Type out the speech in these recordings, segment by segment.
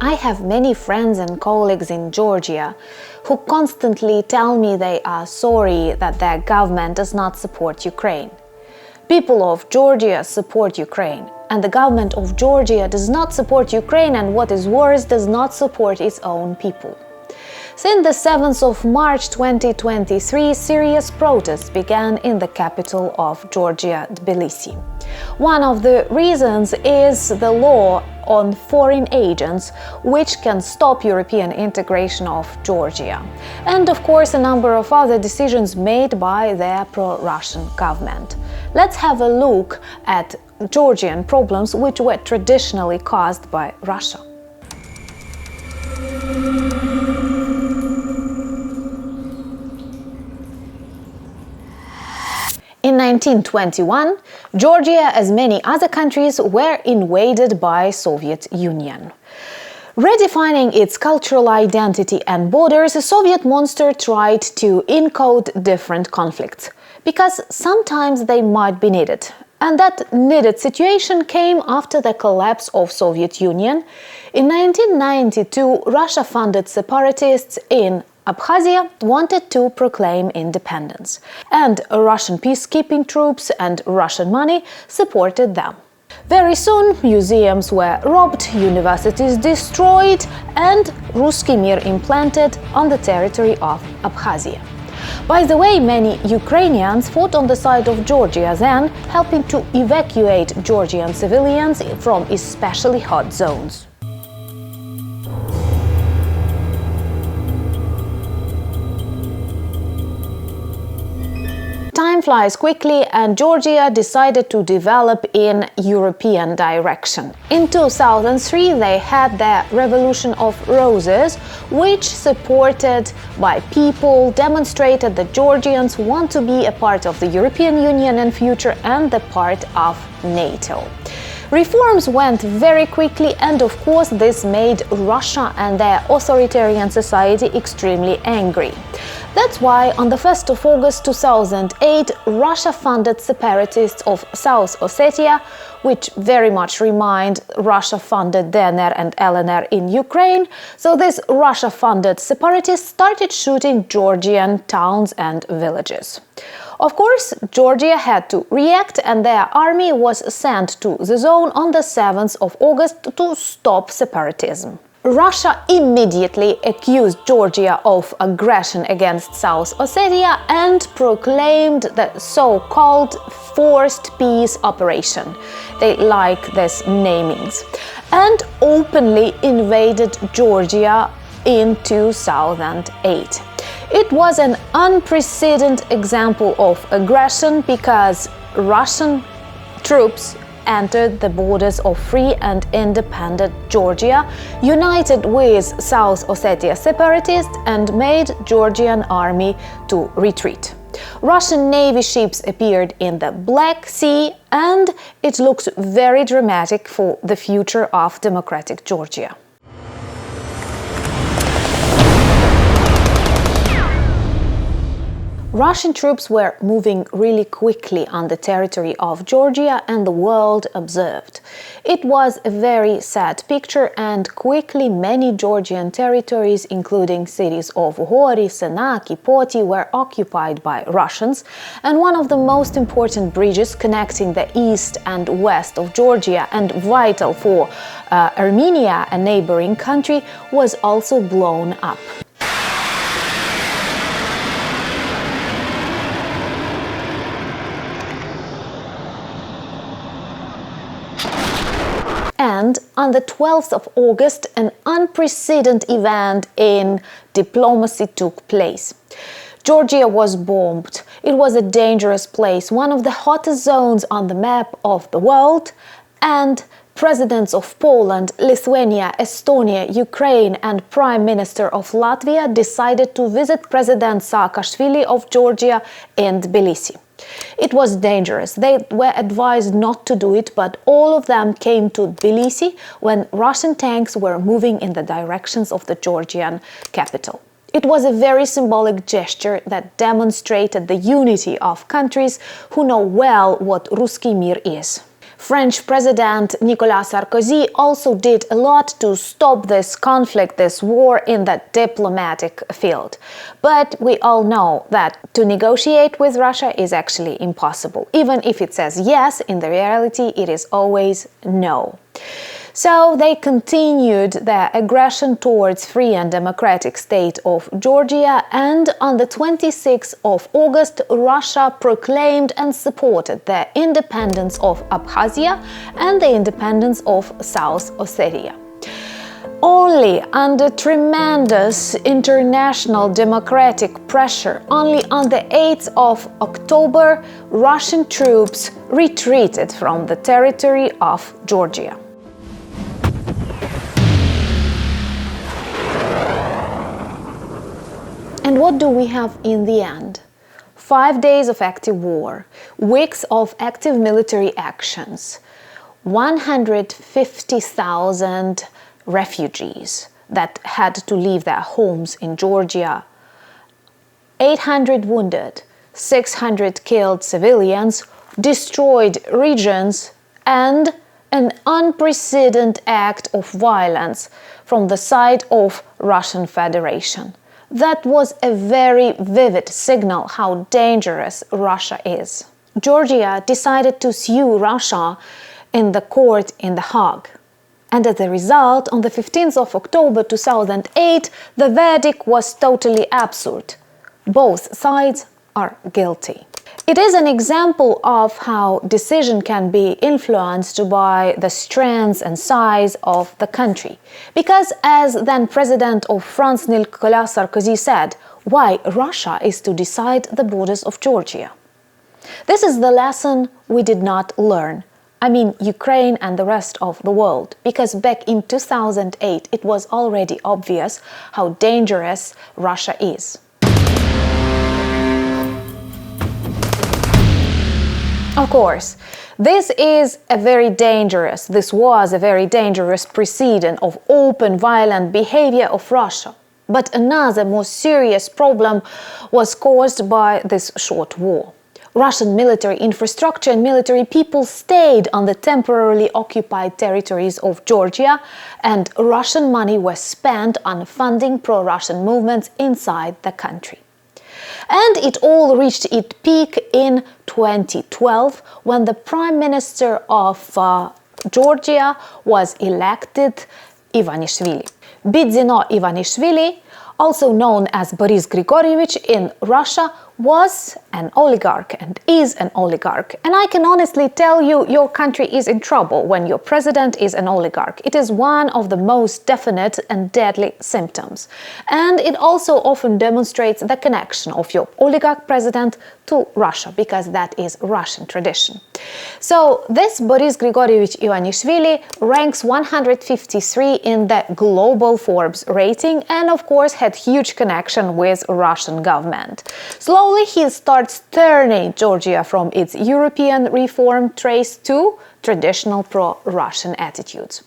I have many friends and colleagues in Georgia who constantly tell me they are sorry that their government does not support Ukraine. People of Georgia support Ukraine, and the government of Georgia does not support Ukraine, and what is worse, does not support its own people. Since the 7th of March 2023, serious protests began in the capital of Georgia, Tbilisi. One of the reasons is the law on foreign agents, which can stop European integration of Georgia. And of course, a number of other decisions made by their pro-Russian government. Let's have a look at Georgian problems which were traditionally caused by Russia. In 1921, Georgia, as many other countries, were invaded by Soviet Union. Redefining its cultural identity and borders, a Soviet monster tried to encode different conflicts, because sometimes they might be needed. And that needed situation came after the collapse of Soviet Union. In 1992, Russia-funded separatists in Abkhazia wanted to proclaim independence, and Russian peacekeeping troops and Russian money supported them. Very soon, museums were robbed, universities destroyed, and Ruski Mir implanted on the territory of Abkhazia. By the way, many Ukrainians fought on the side of Georgia then, helping to evacuate Georgian civilians from especially hot zones. Time flies quickly, and Georgia decided to develop in European direction. In 2003, they had their Revolution of Roses, which, supported by people, demonstrated that Georgians want to be a part of the European Union in future and the part of NATO. Reforms went very quickly, and of course this made Russia and their authoritarian society extremely angry. That's why on the 1st of August 2008, Russia funded separatists of South Ossetia, which very much remind Russia-funded DNR and LNR in Ukraine. So these Russia-funded separatists started shooting Georgian towns and villages. Of course, Georgia had to react, and their army was sent to the zone on the 7th of August to stop separatism. Russia immediately accused Georgia of aggression against South Ossetia and proclaimed the so-called forced peace operation. They like these namings. And openly invaded Georgia in 2008. It was an unprecedented example of aggression because Russian troops entered the borders of free and independent Georgia, united with South Ossetia separatists, and made Georgian army to retreat. Russian Navy ships appeared in the Black Sea, and it looks very dramatic for the future of democratic Georgia. Russian troops were moving really quickly on the territory of Georgia, and the world observed. It was a very sad picture, and quickly many Georgian territories, including cities of Gori, Senaki, Poti, were occupied by Russians, and one of the most important bridges connecting the east and west of Georgia and vital for Armenia, a neighboring country, was also blown up. And on the 12th of August, an unprecedented event in diplomacy took place. Georgia was bombed. It was a dangerous place, one of the hottest zones on the map of the world, and presidents of Poland, Lithuania, Estonia, Ukraine, and Prime Minister of Latvia decided to visit President Saakashvili of Georgia in Tbilisi. It was dangerous. They were advised not to do it, but all of them came to Tbilisi when Russian tanks were moving in the directions of the Georgian capital. It was a very symbolic gesture that demonstrated the unity of countries who know well what Ruski Mir is. French President Nicolas Sarkozy also did a lot to stop this conflict, this war in the diplomatic field. But we all know that to negotiate with Russia is actually impossible. Even if it says yes, in the reality it is always no. So they continued their aggression towards free and democratic state of Georgia, and on the 26th of August, Russia proclaimed and supported the independence of Abkhazia and the independence of South Ossetia. Only under tremendous international democratic pressure, only on the 8th of October, Russian troops retreated from the territory of Georgia. And what do we have in the end? 5 days of active war, weeks of active military actions, 150,000 refugees that had to leave their homes in Georgia, 800 wounded, 600 killed civilians, destroyed regions, and an unprecedented act of violence from the side of Russian Federation. That was a very vivid signal how dangerous Russia is. Georgia decided to sue Russia in the court in The Hague. And as a result, on the 15th of October 2008, the verdict was totally absurd. Both sides are guilty. It is an example of how decision can be influenced by the strength and size of the country. Because as then President of France Nicolas Sarkozy said, why Russia is to decide the borders of Georgia. This is the lesson we did not learn. I mean Ukraine and the rest of the world. Because back in 2008 it was already obvious how dangerous Russia is. Of course, this was a very dangerous precedent of open violent behavior of Russia. But another more serious problem was caused by this short war. Russian military infrastructure and military people stayed on the temporarily occupied territories of Georgia, and Russian money was spent on funding pro-Russian movements inside the country. And it all reached its peak in 2012 when the Prime Minister of Georgia was elected Ivanishvili. Bidzino Ivanishvili, also known as Boris Grigorievich in Russia, was an oligarch and is an oligarch. And I can honestly tell you, your country is in trouble when your president is an oligarch. It is one of the most definite and deadly symptoms. And it also often demonstrates the connection of your oligarch president to Russia, because that is Russian tradition. So this Boris Grigorievich Ivanishvili ranks 153 in the global Forbes rating and of course had huge connection with Russian government. Slowly he starts turning Georgia from its European reform trace to traditional pro-Russian attitudes.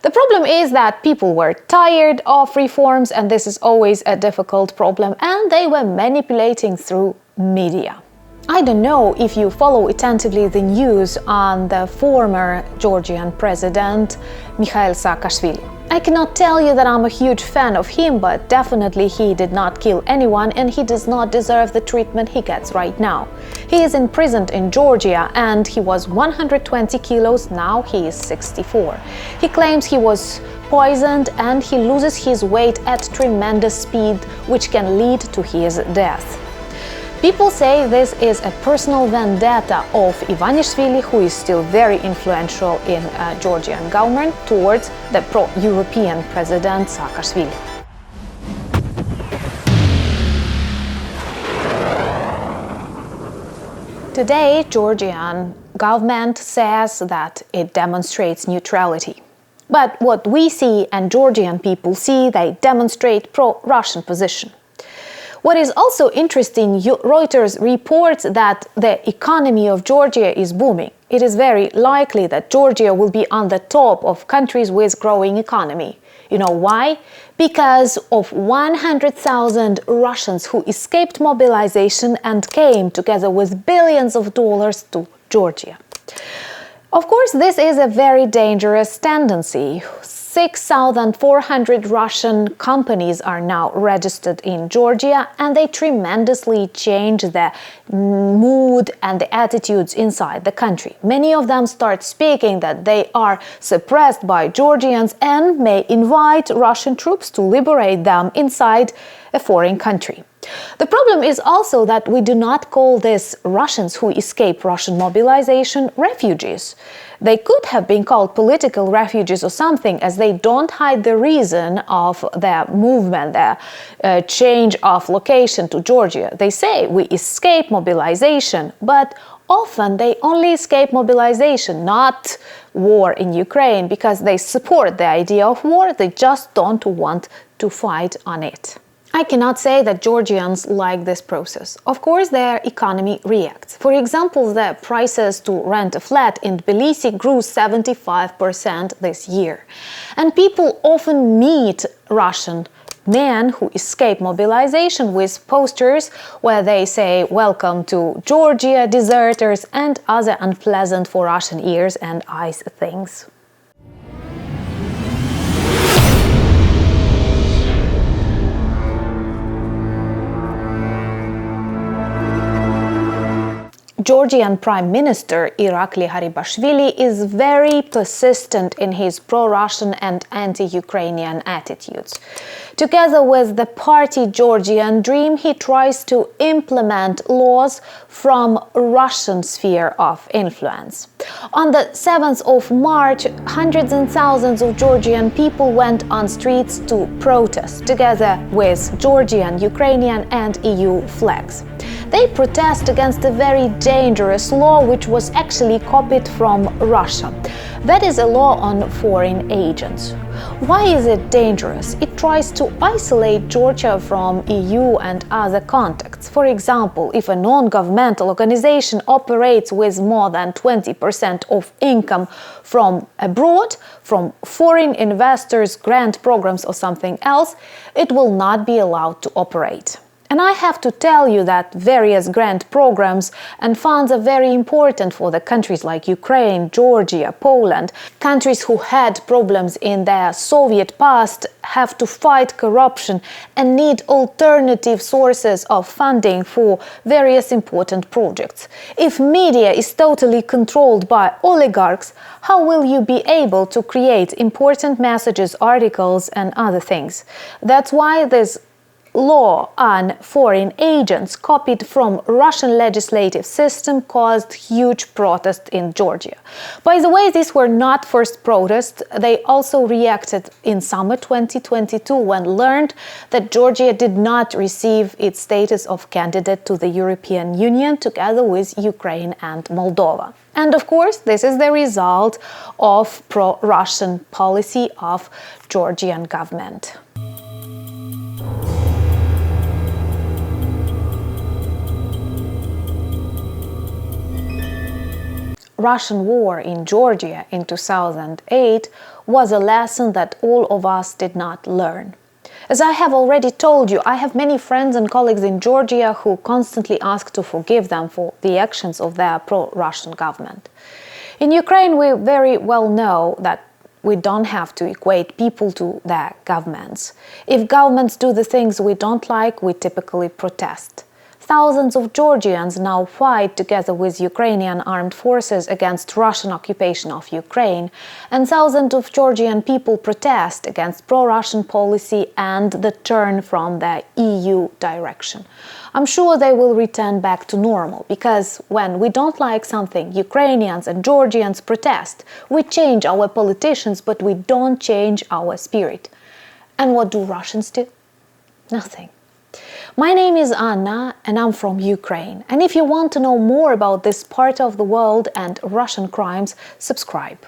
The problem is that people were tired of reforms, and this is always a difficult problem, and they were manipulating through media. I don't know if you follow attentively the news on the former Georgian president Mikhail Saakashvili. I cannot tell you that I'm a huge fan of him, but definitely he did not kill anyone and he does not deserve the treatment he gets right now. He is imprisoned in Georgia and he was 120 kilos, now he is 64. He claims he was poisoned and he loses his weight at tremendous speed, which can lead to his death. People say this is a personal vendetta of Ivanishvili, who is still very influential in Georgian government, towards the pro-European president Saakashvili. Today, Georgian government says that it demonstrates neutrality. But what we see and Georgian people see, they demonstrate pro-Russian position. What is also interesting, Reuters reports that the economy of Georgia is booming. It is very likely that Georgia will be on the top of countries with growing economy. You know why? Because of 100,000 Russians who escaped mobilization and came together with billions of dollars to Georgia. Of course, this is a very dangerous tendency. 6,400 Russian companies are now registered in Georgia, and they tremendously change the mood and the attitudes inside the country. Many of them start speaking that they are suppressed by Georgians and may invite Russian troops to liberate them inside a foreign country. The problem is also that we do not call these Russians who escape Russian mobilization refugees. They could have been called political refugees or something, as they don't hide the reason of their movement, their change of location to Georgia. They say we escape mobilization, but often they only escape mobilization, not war in Ukraine, because they support the idea of war, they just don't want to fight on it. I cannot say that Georgians like this process. Of course, their economy reacts. For example, the prices to rent a flat in Tbilisi grew 75% this year. And people often meet Russian men who escape mobilization with posters where they say "Welcome to Georgia, deserters," and other unpleasant for Russian ears and eyes things. Georgian Prime Minister Irakli Garibashvili is very persistent in his pro-Russian and anti-Ukrainian attitudes. Together with the party Georgian Dream, he tries to implement laws from Russian sphere of influence. On the 7th of March, hundreds and thousands of Georgian people went on streets to protest, together with Georgian, Ukrainian and EU flags. They protest against a very dangerous law which was actually copied from Russia. That is a law on foreign agents. Why is it dangerous? It tries to isolate Georgia from EU and other contacts. For example, if a non-governmental organization operates with more than 20% of income from abroad, from foreign investors, grant programs or something else, it will not be allowed to operate. And I have to tell you that various grant programs and funds are very important for the countries like Ukraine, Georgia, Poland. Countries who had problems in their Soviet past have to fight corruption and need alternative sources of funding for various important projects. If media is totally controlled by oligarchs, how will you be able to create important messages, articles and other things? That's why this law on foreign agents copied from Russian legislative system caused huge protests in Georgia. By the way, these were not first protests. They also reacted in summer 2022 when learned that Georgia did not receive its status of candidate to the European Union together with Ukraine and Moldova. And of course, this is the result of pro-Russian policy of Georgian government. Russian war in Georgia in 2008 was a lesson that all of us did not learn. As I have already told you, I have many friends and colleagues in Georgia who constantly ask to forgive them for the actions of their pro-Russian government. In Ukraine, we very well know that we don't have to equate people to their governments. If governments do the things we don't like, we typically protest. Thousands of Georgians now fight together with Ukrainian armed forces against Russian occupation of Ukraine, and thousands of Georgian people protest against pro-Russian policy and the turn from the EU direction. I'm sure they will return back to normal, because when we don't like something, Ukrainians and Georgians protest. We change our politicians, but we don't change our spirit. And what do Russians do? Nothing. My name is Anna and I'm from Ukraine. And if you want to know more about this part of the world and Russian crimes, subscribe.